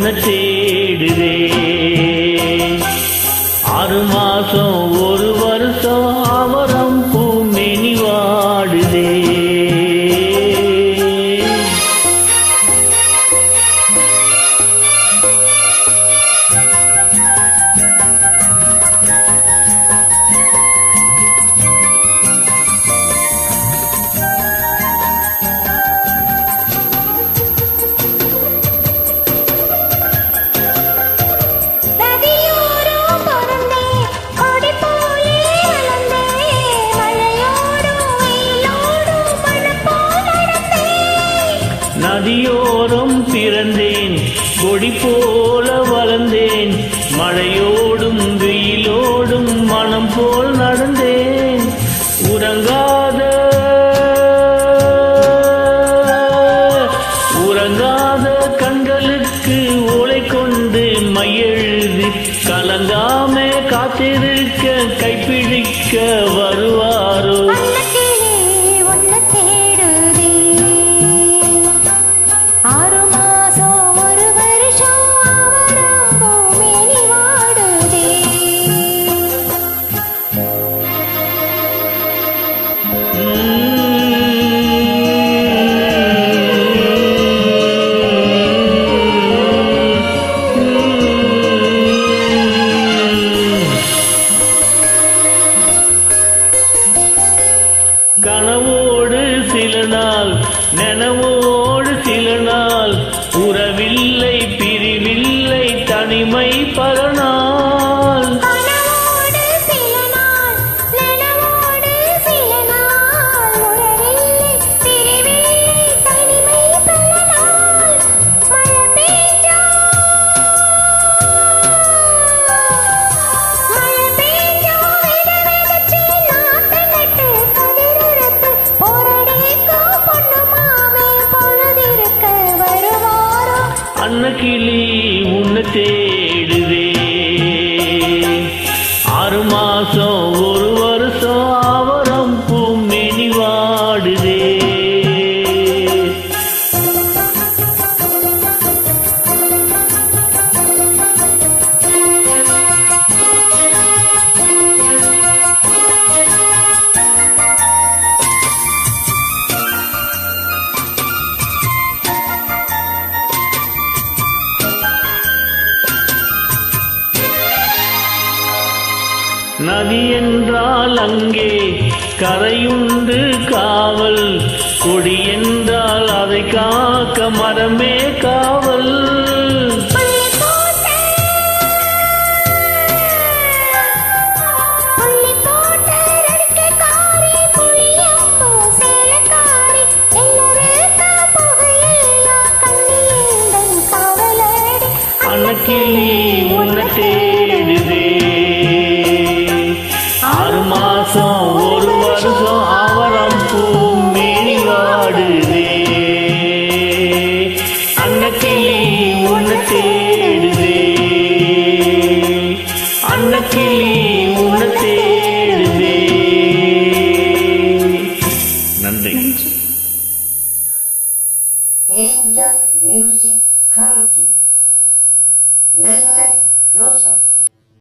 உன்னை தேடுதே. 6 மாசம் 1 வருஷம் அவரம் பூமேனி வாடுதே. நதியோரம் பிறந்தேன், கொடி போல வளர்ந்தேன், மழையோடும் வெயிலோடும் மனம் போல் நடந்தேன். உறங்காத கண்களுக்கு ஓலை கொண்டு மையெழுதி கலங்காமே காத்திருக்க கைப்பிடிக்க வருவாரோ. கனவோடு சில நாள், நனவோடு சில நாள், உறவில்லை பிரிவில்லை தனிமை பல நாள். அன்னக்கிளி உன்னை தேடுதே. 6 மாசம் 1 வருஷம் அவரம் பூமேனி வாடுதே. நதி என்றால் அங்கே கரையுண்டு காவல், கொடி என்றால் அதை காக்க மரமே காவல். அன்னக்கிளி உன்னை தேடுதே. 6 மாசம் 1 வருஷம் அவரம் பூமேனி வாடுதே. அன்னக்கிளி உன்னை தேடுதே. அன்னக்கிளி உன்னை தேடுதே. நன்றி. Angel music comes.